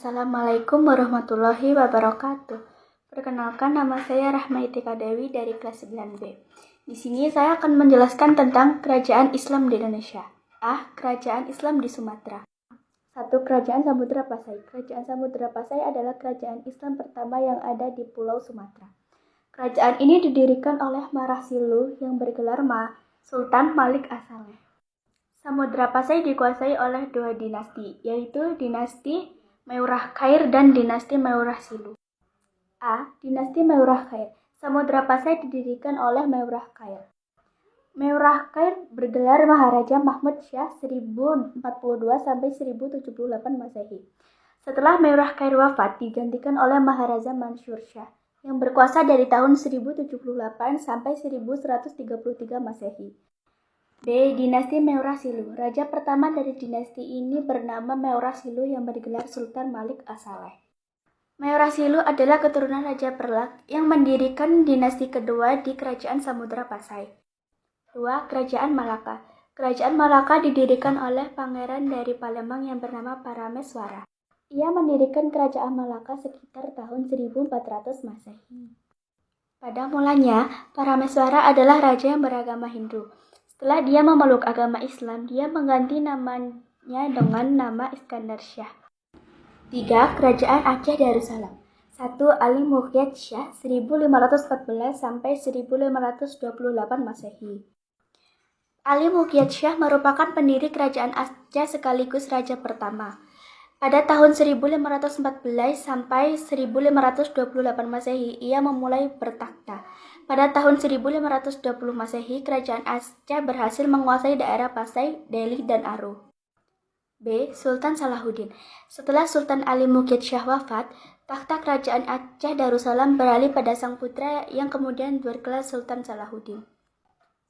Assalamualaikum warahmatullahi wabarakatuh. Perkenalkan, nama saya Rahmaitika Dewi dari kelas 9B. Di sini saya akan menjelaskan tentang kerajaan Islam di Indonesia. Kerajaan Islam di Sumatera. 1. Kerajaan Samudra Pasai. Kerajaan Samudra Pasai adalah kerajaan Islam pertama yang ada di Pulau Sumatera. Kerajaan ini didirikan oleh Marasilu yang bergelar Sultan Malik As-Saleh. Samudra Pasai dikuasai oleh dua dinasti, yaitu dinasti Meurah Khair dan dinasti Meurah Silu. Dinasti Meurah Khair. Samudra Pasai didirikan oleh Meurah Khair. Meurah Khair bergelar Maharaja Mahmud Syah 1042 sampai 1078 Masehi. Setelah Meurah Khair wafat, digantikan oleh Maharaja Mansur Syah yang berkuasa dari tahun 1078 sampai 1133 Masehi. Dinasti Meurah Silu. Raja pertama dari dinasti ini bernama Meurah Silu yang bergelar Sultan Malik As-Saleh. Meurah Silu adalah keturunan Raja Perlak yang mendirikan dinasti kedua di Kerajaan Samudra Pasai. 2. Kerajaan Malaka. Kerajaan Malaka didirikan oleh pangeran dari Palembang yang bernama Parameswara. Ia mendirikan Kerajaan Malaka sekitar tahun 1400 Masehi. Pada mulanya, Parameswara adalah raja yang beragama Hindu. Setelah dia memeluk agama Islam, dia mengganti namanya dengan nama Iskandar Syah. 3. Kerajaan Aceh Darussalam. 1. Ali Muqyat Syah 1514 sampai 1528 Masehi. Ali Muqyat Syah merupakan pendiri kerajaan Aceh sekaligus raja pertama. Pada tahun 1514 sampai 1528 Masehi, ia memulai bertakhta. Pada tahun 1520 Masehi, kerajaan Aceh berhasil menguasai daerah Pasai, Deli, dan Aru. Sultan Salahuddin. Setelah Sultan Ali Muqyat Syah wafat, takhta kerajaan Aceh Darussalam beralih pada sang putra yang kemudian bergelar Sultan Salahuddin.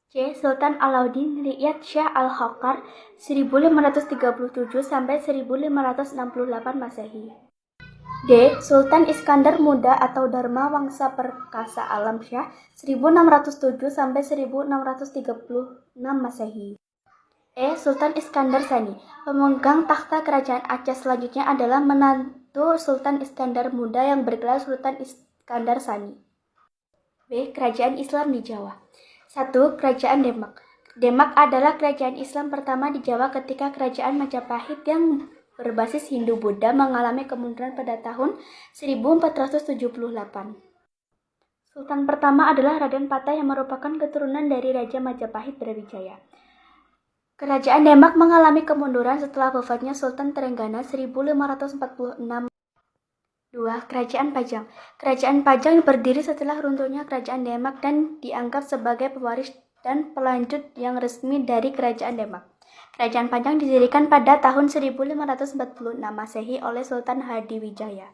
Sultan Alauddin Riyad Syah Al-Hoqar 1537 sampai 1568 Masehi. Sultan Iskandar Muda atau Dharma Wangsa Perkasa Alam Syah 1607 sampai 1636 Masehi. Sultan Iskandar Sani. Pemegang takhta kerajaan Aceh selanjutnya adalah menantu Sultan Iskandar Muda yang bergelar Sultan Iskandar Sani. Kerajaan Islam di Jawa. 1. Kerajaan Demak. Demak adalah kerajaan Islam pertama di Jawa ketika kerajaan Majapahit yang berbasis Hindu-Buddha mengalami kemunduran pada tahun 1478. Sultan pertama adalah Raden Patah yang merupakan keturunan dari Raja Majapahit Brawijaya. Kerajaan Demak mengalami kemunduran setelah wafatnya Sultan Trenggana 1546. 2. Kerajaan Pajang. Kerajaan Pajang berdiri setelah runtuhnya Kerajaan Demak dan dianggap sebagai pewaris dan pelanjut yang resmi dari Kerajaan Demak. Kerajaan Pajang didirikan pada tahun 1546 Masehi oleh Sultan Hadiwijaya.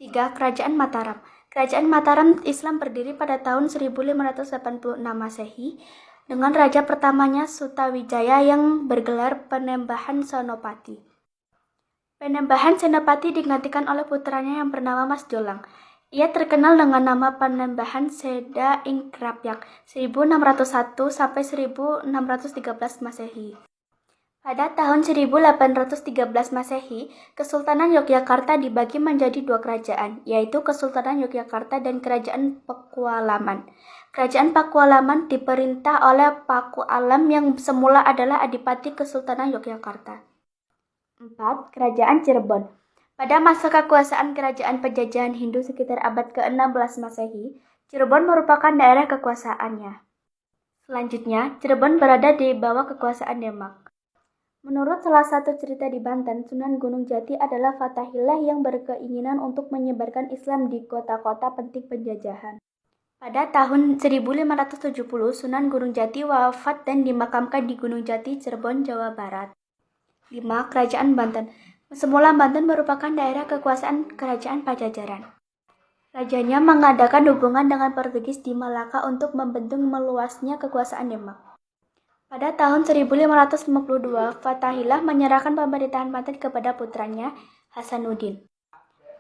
3. Kerajaan Mataram. Kerajaan Mataram Islam berdiri pada tahun 1586 Masehi dengan raja pertamanya Sutawijaya yang bergelar Penembahan Senopati. Penembahan Senopati digantikan oleh putranya yang bernama Mas Jolang. Ia terkenal dengan nama Penembahan Seda Ing Krapyak 1601 sampai 1613 Masehi. Pada tahun 1813 Masehi, Kesultanan Yogyakarta dibagi menjadi dua kerajaan, yaitu Kesultanan Yogyakarta dan Kerajaan Pakualaman. Kerajaan Pakualaman diperintah oleh Paku Alam yang semula adalah Adipati Kesultanan Yogyakarta. 4. Kerajaan Cirebon. Pada masa kekuasaan kerajaan penjajahan Hindu sekitar abad ke-16 Masehi, Cirebon merupakan daerah kekuasaannya. Selanjutnya, Cirebon berada di bawah kekuasaan Demak. Menurut salah satu cerita di Banten, Sunan Gunung Jati adalah Fatahillah yang berkeinginan untuk menyebarkan Islam di kota-kota penting penjajahan. Pada tahun 1570, Sunan Gunung Jati wafat dan dimakamkan di Gunung Jati, Cirebon, Jawa Barat. 5. Kerajaan Banten. Semula Banten merupakan daerah kekuasaan Kerajaan Pajajaran. Rajanya mengadakan hubungan dengan Portugis di Malaka untuk membendung meluasnya kekuasaan Demak. Pada tahun 1552, Fatahillah menyerahkan pemerintahan Banten kepada putranya Hasanuddin.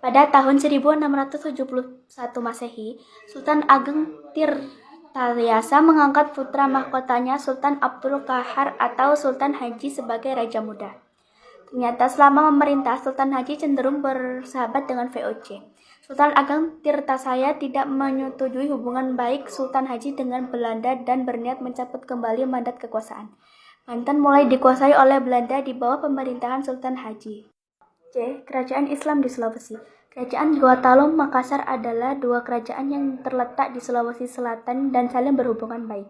Pada tahun 1671 Masehi, Sultan Ageng Tirtayasa mengangkat putra mahkotanya Sultan Abdul Qahar atau Sultan Haji sebagai Raja Muda. Ternyata selama memerintah, Sultan Haji cenderung bersahabat dengan VOC. Sultan Ageng Tirtasaya tidak menyetujui hubungan baik Sultan Haji dengan Belanda dan berniat mencabut kembali mandat kekuasaan. Banten mulai dikuasai oleh Belanda di bawah pemerintahan Sultan Haji. C. Kerajaan Islam di Sulawesi. Kerajaan Gorontalo Makassar adalah dua kerajaan yang terletak di Sulawesi Selatan dan saling berhubungan baik.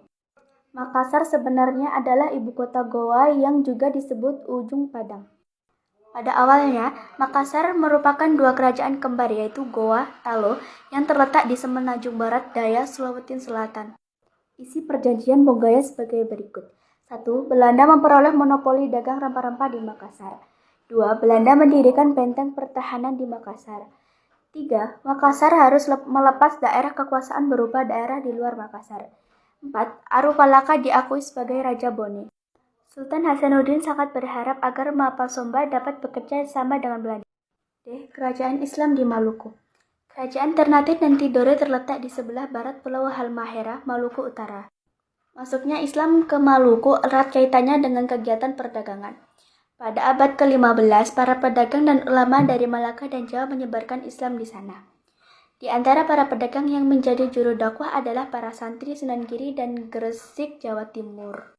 Makassar sebenarnya adalah ibu kota Goa yang juga disebut Ujung Padang. Pada awalnya, Makassar merupakan dua kerajaan kembar yaitu Goa, Talo, yang terletak di semenanjung barat daya Sulawesi Selatan. Isi perjanjian Bonggaya sebagai berikut. 1. Belanda memperoleh monopoli dagang rempah-rempah di Makassar. 2. Belanda mendirikan benteng pertahanan di Makassar. 3. Makassar harus melepas daerah kekuasaan berupa daerah di luar Makassar. 4. Arupalaka diakui sebagai Raja Bone. Sultan Hasanuddin sangat berharap agar Mapasomba dapat bekerja sama dengan Belanda. D. Kerajaan Islam di Maluku. Kerajaan Ternate dan Tidore terletak di sebelah barat Pulau Halmahera, Maluku Utara. Masuknya Islam ke Maluku erat kaitannya dengan kegiatan perdagangan. Pada abad ke-15, para pedagang dan ulama dari Malaka dan Jawa menyebarkan Islam di sana. Di antara para pedagang yang menjadi juru dakwah adalah para santri Sunan Giri dan Gresik, Jawa Timur.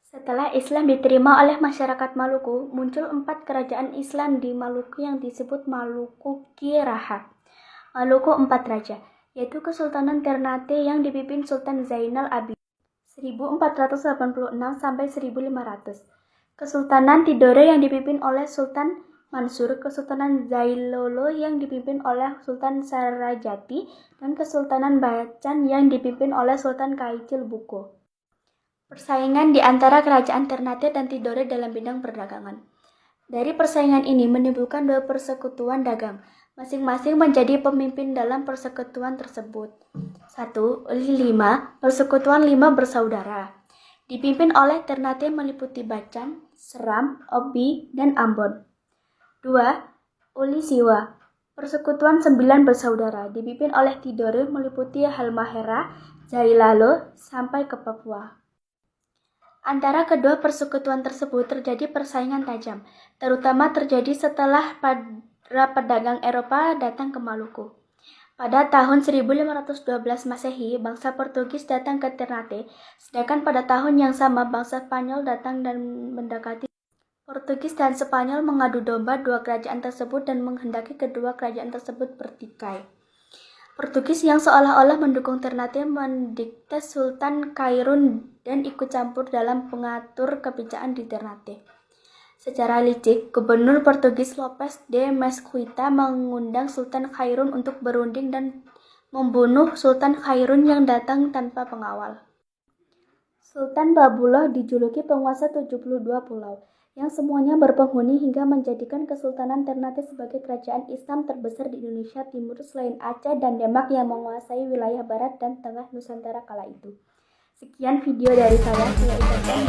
Setelah Islam diterima oleh masyarakat Maluku, muncul 4 kerajaan Islam di Maluku yang disebut Maluku Kiraha. Maluku 4 raja, yaitu Kesultanan Ternate yang dipimpin Sultan Zainal Abidin 1486 sampai 1500. Kesultanan Tidore yang dipimpin oleh Sultan Mansur, Kesultanan Zailolo yang dipimpin oleh Sultan Sarajati, dan Kesultanan Bacan yang dipimpin oleh Sultan Kaicil Buko. Persaingan di antara kerajaan Ternate dan Tidore dalam bidang perdagangan. Dari persaingan ini menimbulkan 2 persekutuan dagang, masing-masing menjadi pemimpin dalam persekutuan tersebut. 1. Persekutuan 5 bersaudara. Dipimpin oleh Ternate meliputi Bacan, Seram, Obi, dan Ambon. 2. Uli Siwa. Persekutuan 9 bersaudara. Dipimpin oleh Tidore meliputi Halmahera, Jailalo, sampai ke Papua. Antara kedua persekutuan tersebut terjadi persaingan tajam, terutama terjadi setelah para pedagang Eropa datang ke Maluku. Pada tahun 1512 Masehi, bangsa Portugis datang ke Ternate, sedangkan pada tahun yang sama bangsa Spanyol datang dan mendekati. Portugis dan Spanyol mengadu domba 2 kerajaan tersebut dan menghendaki kedua kerajaan tersebut bertikai. Portugis yang seolah-olah mendukung Ternate mendikte Sultan Kairun dan ikut campur dalam pengatur kebijakan di Ternate. Secara licik, Gubernur Portugis Lopes de Mesquita mengundang Sultan Khairun untuk berunding dan membunuh Sultan Khairun yang datang tanpa pengawal. Sultan Babuloh dijuluki penguasa 72 pulau, yang semuanya berpenghuni hingga menjadikan Kesultanan Ternate sebagai kerajaan Islam terbesar di Indonesia Timur selain Aceh dan Demak yang menguasai wilayah barat dan tengah Nusantara kala itu. Sekian video dari saya ucapkan